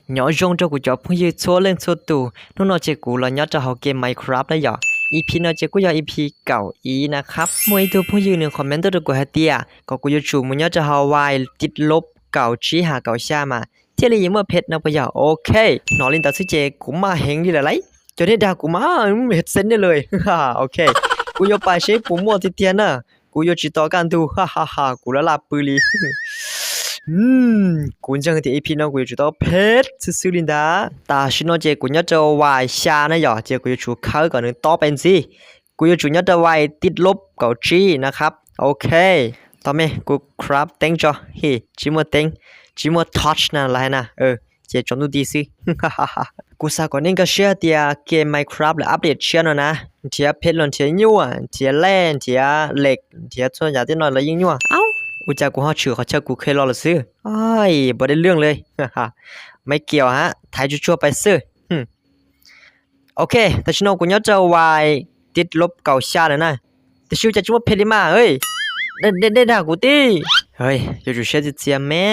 nhỏ rong cho của cháu bây giờ số lên số tù nó nói chơi cũ là nhớ cho học game Minecraft ได้หรอ EP น่าจะกูอยาก EP เก่าอีนะครับมวยตัวผู้ยืนหนึ่งคอมเมนต์ตัวกูให้เตี้ยก็กูจะชูมันอยากจะหาวายติดลบเก่าชี้หาเก่าชามาเที่ยเลยยังเมื่อเพชรนะปะยาโอเคนอลินตัดสิเจกูมาเฮงดีละไรจะได้ด่ากูมาเฮ็ดเซนได้เลยฮ่าโอเคกูอยากไปใช้ปุ่มมัวติเตียนน่ะกูอยากจิตต่อกันดูฮ่าฮ่าฮ่ากูละลาปืลีกูจังที่ EP น้องกูจะต้องเพชรซื่อๆลินดาแต่ฉันน้องเจกูอยากจะวายชานะหยอเจกูจะชูเขาก่อนหนึ่งต่อเป็นสิกูจะชูอยากจะวายติดลบเก่าจีนะครับโอเคต่อไหมกูครับเต็งจ้ะเฮ้จิมัวเต็งจิมัวทัชนะอะไรนะเจจงดูดีสิฮ่าฮ่าฮ่ากูสาก่อนนี้ก็เชื่อเดียเกม Minecraft และอัปเดตเชื่อนะนะเทียเพชรหล่นเทียยั่วเทียแร่เทียเหล็กเทียส่วนใหญ่ที่นอนแล้วยิ่งยั่วเอ้าอุจากูฮอชื่อเขาเชื่อกูเคยรอละซื้ออ้ายบ่ได้เรื่องเลยฮ่าไม่เกี่ยวฮะถ่ายชั่วๆไปซื้อโอเคแต่ฉันกูอยากจะวายติดลบเก่าชาเลยนะแต่ชื่อจะจุ่มเพชรมาเฮ้ยได้ด่ากูดิเฮ้ยอยู่ๆเชื่อจะเจียแม่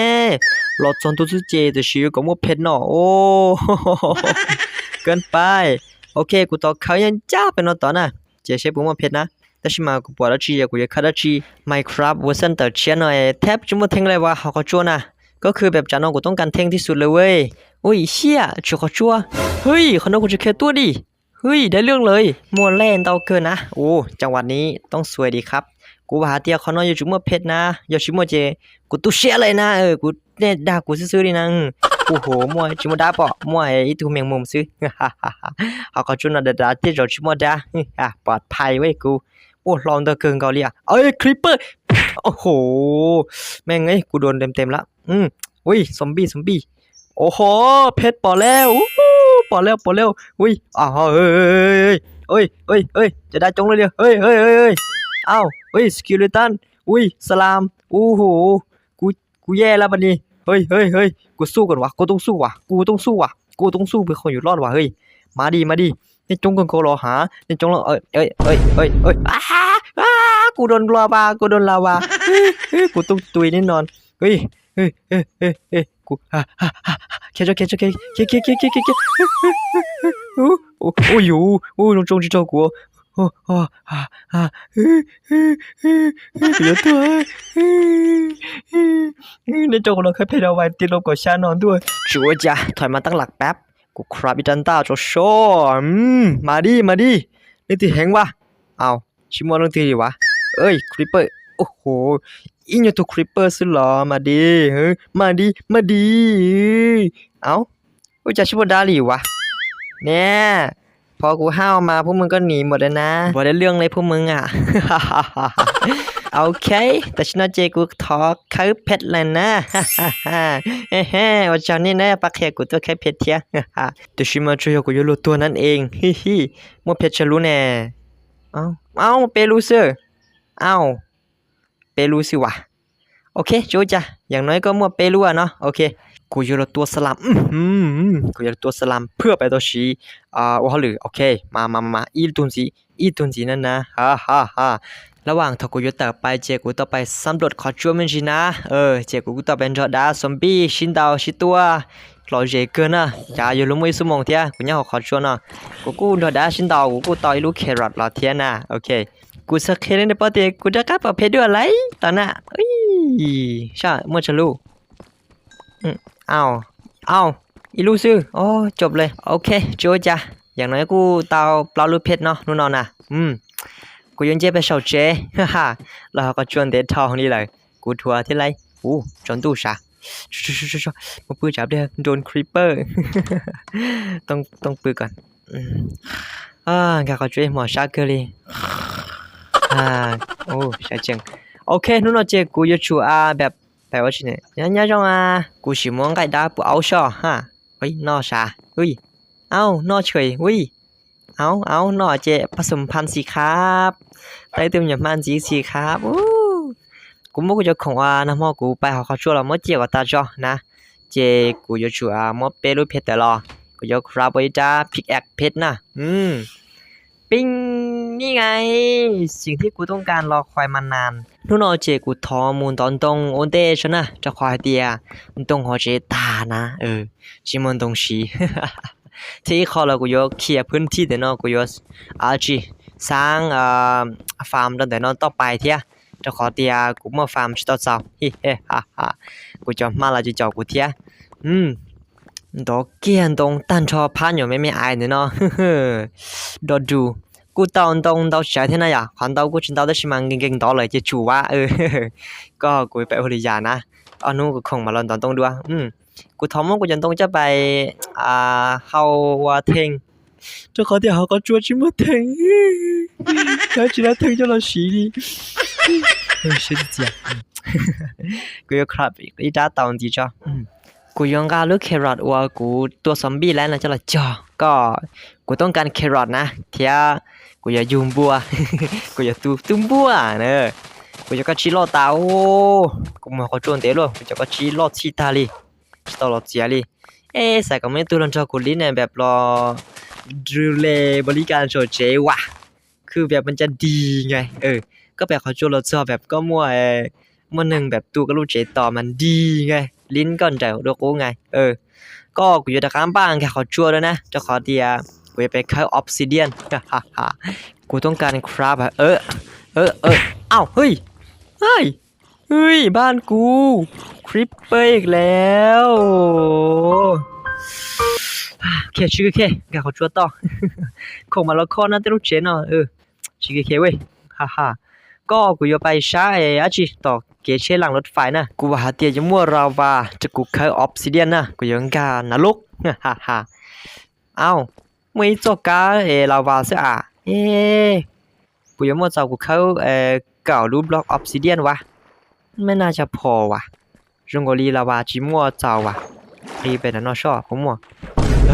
รอจนตัวสุดเจแต่ชื่อก็มัวเพชรเนาะโอ้เกินไปโอเคกูต่อเขายังจ้าเป็นนอนต่อนะเจเชฟกูมัวเพชรนะแต่ชิมากูปวดแล้วจีกูอยากคัดจี Minecraft เวอร์ชันต่อเชียนหน่อยแทบจะไม่เท่งเลยว่าเขาจั่วนะก็คือแบบจานน้องกูต้องการเท่งที่สุดเลยเว้ยโอ้ยเชี่ยชัวเขาจั่วเฮ้ยคนน้องกูจะแค่ตัวดิเฮ้ยได้เรื่องเลยมัวแล่นเตาเกินนะโอ้จังหวะนี้ต้องสวยดีครับกูหาเตียเขาน้อยอยู่จุ่มเพชรนะอย่าชิมัวเจกูตู้เชี่ยเลยนะกูเนี่ยด่ากูซื้อๆดินะโอ้โหมัวชิมัวด่าปะมัวไอ้ตัวแมงมุมซื้อเขาก็จุ่มด่าที่เราชิมัวด่าปลอดภัยเว้ยกูโอ้ลองเดอเกินเกาหลีเอ้ยคลิปเปอร์โอ้โหแม่งไอ้กูโดนเต็มละอุ้ยซอมบี้โอ้โหเพชรปอแล้วปอแล้วอุ้ยอ้าวเฮ้ยจะได้จงเลยเดียวเฮ้ยอ้าวเฮ้ยสกิเลตันอุ้ยสลามโอ้โหกูแย่แล้วบัดนี้เฮ้ยกูสู้กันวะกูต้องสู้เพื่อคนอยู่รอดวะเฮ้ยมาดินี่จงกันโกรอหานี่จงเอ้ยกูโดนลาวากูต้องตุยแน่นอนเฮ้ยกูเคโอ้ยน้องจงจิตกูโอ้เดี๋ยวตัวในจงเราเคยเพลเอาไว้ติดลบกับชานอนด้วยชัวจ้ะถอยมาตั้งหลักแป๊บกูครับอีจันต้าโจโชมาดินี่ที่แหงวะเอาชิมอนลงทีดิวะเอ้ยคริปเปอร์โอ้โหอินอยู่ตัวคริปเปอร์สุดหรอมาดิมาดิเอากูจะชิมอนดาลีวะเนี่ยพอกูห้าวมาพวกมึงก็หนีหมดเลยนะบ่ได้เรื่องเลยพวกมึงอ่ะ โอเคแต่ฉันเจกูทอเขาเพชรเลยนะว่าเจ้านี่นะปักแค่กูตัวแค่เพชรเทียแต่ชิมาช่วยกูอยู่รู้ตัวนั่นเองฮิมัวเพชรฉันรู้แน่เอ้าเปรูเซอร์เอ้าเปรูสิวะโอเคโจจ้ะอย่างน้อยก็มัวเปรูอะเนาะโอเคกูอยู่ตัวสลัมกูอยู่ตัวสลัมเพื่อไปตัวชีว่าหรือโอเคมาอีตุนจีนั่นนะฮ่าระหว่างทกูอยู่ต่อไปเจกูต่อไปสำรวจขอจั่วมันจีนะเจกูต่อเป็นจอดาซอมบี้ชินดาวชิตัวรอเจเกินนะอย่าอยู่ลงมือสมองเทียกูยังขอจั่วนะกูดอดาชินดาวกูต่อยลูกแครอทรอเทียนะโอเคกูสักแค่ในปอเตกูจะกลับประเภทด้วยอะไรตอนน่ะใช่เมื่อจะรู้เอาอีลูซื้อโอ้จบเลยโอเคโจจ้ะอย่างน้อยกูเตาเปล่าลูกเพชรเนาะนู่นนอนนะกูยังเจ็บไปเฉาเจฮ่าแล้วก็จวนเด็ดทองนี่เลยกูทัวร์ที่ไรจนตู้ชาชัวมาปื้จับเด้อโดนคริปเปอร์ต้องปื้ก่อนกะก็ช่วยหมอชาเกอรี่โอ้ใช่จังโอเคนู่นนอนเจกูจะชัวแบบแปลว่าชิเนี่ยยันจงกูชิมองไก่ดาปูเอาช่อฮะเฮ้ยนอชาเฮ้ยนอเฉยเฮ้ยนอเจผสมพันธุ์สิครับได้เติมอย่างมันสิครับกูไม่กูจะของน้ำมอกูไปเขาช่วยเราเมื่อเจียวกับตาจ่อนะเจกูจะชัวมอเปรูเพชรแต่รอกูจะครับไว้จ้าพิกแอคเพชรนะปิ้ง นี่ไงสิ่งที่กูต้องการรอคอยมานานนู่นเอาเจกูทอมูลตอนตรงโอนเตชนะจะคอยเตียมันต้องหอเจตานะจิมันตรงชี ที่ขอเรากูยกเคลียร์พื้นที่เดี๋ยวเนาะกูยกจีสร้างฟาร์มตั้งแต่นอนต่อไปเทียจะขอเตียกูมาฟาร์มชิตอเจ้าฮิเฮฮ่าฮ่ากูจะมาละจะจ่อกูเทียดอกเกียนตรงตั้นชอพันอยู่ไม่อายเนาะดอดูกูตรง到夏天了呀看到กู知道的是蛮劲到了就主ว่าก็กูไปบริจาคนะเอานู้นกูคงมาลอนตอนตรงด้วยกูทอมว่ากูจะต้องจะไปเข้าว่าเทง这好点好个做这么疼看起来疼就了洗哩是这样กูยกครับอีจ้าตอนดีจ้ากูยองกาลูกแครอทว่ากูตัวซอมบี้แล้วนะจะละจ่อก็กูต้องการแครอทนะเทียกูอย่ายุมบัวกูอย่าตุ้มบัวเนอะกูจะก็ชิโร่ตาโอ้กูมาขอจวนเตะเลยกูจะก็ชิโร่ชิตาลีชิโร่เจียลีใส่ก็ไม่ตัวลำจอกูลิ้นเนี่ยแบบรอดูแลบริการโจเจว่ะคือแบบมันจะดีไงก็แบบเขาจวนเราชอบแบบก็มั่วมันหนึ่งแบบตัวก็รู้เจต่อมันดีไงลิ้นก่อนใจดอกโอ้ไงก็กูอยู่ตะข้ามบ้านแค่ขอจั่วแล้วนะจะขอเดียกูจะไปเข้าออฟซิเดียนกูต้องการครับอ้าวเฮ้ยบ้านกูคริปเปอร์อีกแล้วแค่ชื่อแค่ขอจั่วต่อคงมาแล้วข้อน่าจะรู้เจนเนาะชื่อแค่เว้ยฮ่าก็กูจะไปช้าอาจิต่อเกเชหลังรถไฟนะกูว่าเตียจะมั่วราวาจะกูเข้าออฟซิเดียนนะกูยังกานรกฮ่าเอ้าไม่จบกาลาวาเสียกูยังมั่วเจ้ากูเข้าเก่ารูปบล็อกออฟซิเดียนวะไม่น่าจะพอวะจงกลีลาวาจิมั่วเจ้าวะรีไปนะนอชอผมมั่วโ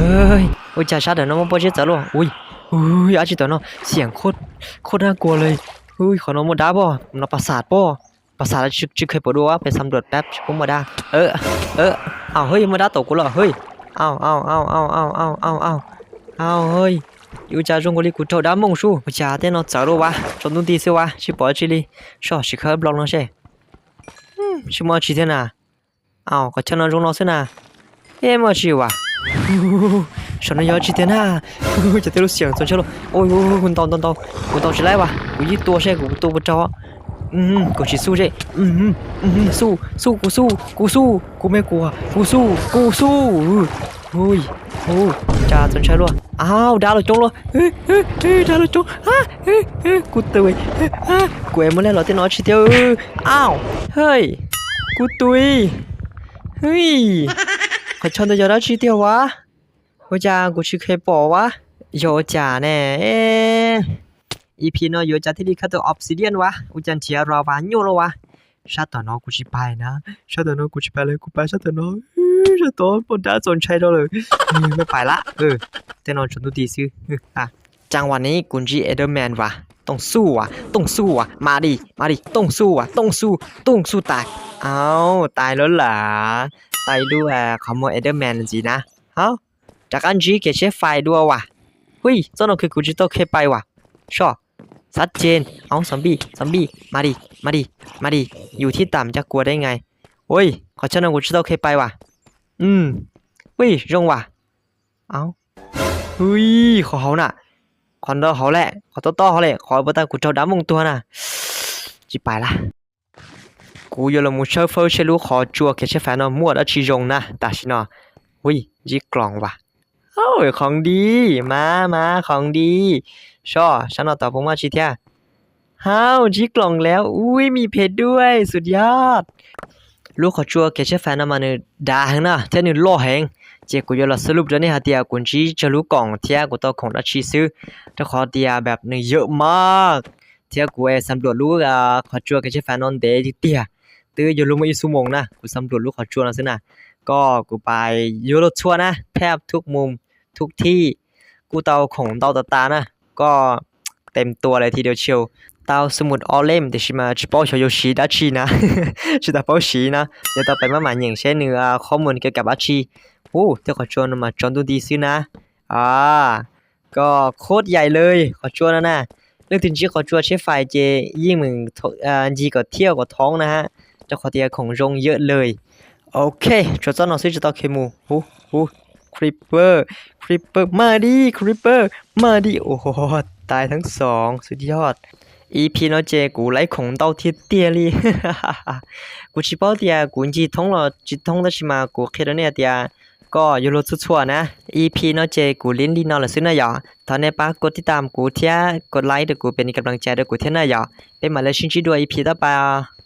อ้ยจ่าชาเดี๋ยวน้องมาปอเจจะลงอุ้ยอาจิตอนเนาะเสียงโคตรน่ากลัวเลยขอน้องมาด่าบ่มันประสาทบ่ภาษาจึกเคยปวดว่าไปสำรวจแป๊บผมมาได้เอาเฮ้ยมาได้ตกกูเหรอเฮ้ยเอาเฮ้ยอยู่家中国里骨头大猛鼠我家电脑走路哇中东地是哇去保这里说是可不了些什么几天呐我听到中老师呐没去哇说那要几天呐这都想做去了哦哟滚到起来哇我一多些我都不着กูชิสู้ใช่สู้กูไม่กลัวกูสู้จ้าจนใช่หรออ้าวดาวเราจงเลยดาวเราจงกูตุยกูเอ็มมาแล้วเราเต้นน้อยชิเดียวอ้าวเฮ้ยกูตุยเฮ้ยขอชนตัวจะได้ชิเดียววะว่าจ้ากูชิเคยบอกวะโยจ่าแน่EP เนาะอยู่จากที่นี่เข้าตัวออฟซิเดียนวะอุจันเทียราวาโยโลวะชาตอนน้องกูชิไปนะชาตอนน้องกูชิไปเลยกูไปชาตอนน้องชาตอนปนดาสนใจเราเลยไม่ไปละแต่นอนชนตุดีซื้อจังหวะนี้กุนจีเอเดอร์แมนวะต้องสู้วะมาดิต้องสู้ตายตายแล้วเหรอตายด้วยขโมยเอเดอร์แมนจีนะจากอันจีเกเชฟไฟด้วยวะเฮ้ยเจ้าน้องคือกูจิโตเคไปวะชอชัดเจนเอาซอมบี้มาดิอยู่ที่ต่ำจะกลัวได้ไงโอ้ยขอเชิญกูชิโตเคไปว่ะเฮ้ยรงว่ะเอาเฮ้ยขอเขาน่ะขอเขาแหละขอต่อเขาแหละขอบ่ตากูเจ้าดำมงตัวน่ะจิไปละกูยอมมูเชฟเฟอร์เชลูขอจัวเคเชฟแฟนมั่วแล้วชีรงนะแต่ชิเนาะเฮ้ยจีกล่องว่ะของดีมาของดีช่อฉันเอาต่อผมมาชิเทียจีกล่องแล้วมีเพชรด้วยสุดยอดลูกขอจัวเกชแฟนมาเนี่ยด่านะเท่านี้ล่อแหงเจ้ากูยอมสรุปแล้วเนี่ยเดียกุนจีจะรู้กล่องเทียกูต้องของราชีซื้อจะขอเดียแบบนึงเยอะมากเทียกูสำรวจลูกขอจัวเกชแฟนนอนเดย์เตียตื้ออยู่รู้มาอีสุมงนะกูสำรวจลูกขอจัวนะซินะก็กูไปยูโรชัวนะแทบทุกมุมทุกที่กูเตาของเตาตานะก็เต็มตัวเลยทีเดียวเชียวเตาสมุดออเล่มแต่ชิมาชิปอชโยชิดัชีนะชิดาปอชีนะเดี๋ยวต่อไปมาหมายอย่างเช่นเนื้อข้อมูลเกี่ยวกับดัชีเดี๋ยวขอชวนมาจอนดูดีซินะก็โคตรใหญ่เลยขอชวนนะ เรื่องถึงชื่อขอจัวใช้ไฟเจยิ่งมึงยีกับเที่ยวกับท้องนะฮะจะขอเตียของรงเยอะเลยโอเคจดจ้อนหน่อยสิจะต่อเคมูหูคริปเปอร์มาดิคริปเปอร์มาดิโอ้โหตายทั้งสองสุดยอด EP เนาะเจกูไล่ของ到贴地里กูชิ包เดียกูจี通了จี通的是嘛กูคิดแล้วเนี่ยเดียก็อยู่รู้ชั่วๆนะ EP เนาะเจกูลิ้นดีนอนละซึ่งนะหยอตอนนี้ป้ากดติดตามกูเทียกดไลค์เดี๋ยวกูเป็นกำลังใจเดี๋ยวกูเทียนะหยอเป็นมาเลยชินจีด้วย EP ต่อไปอ่ะ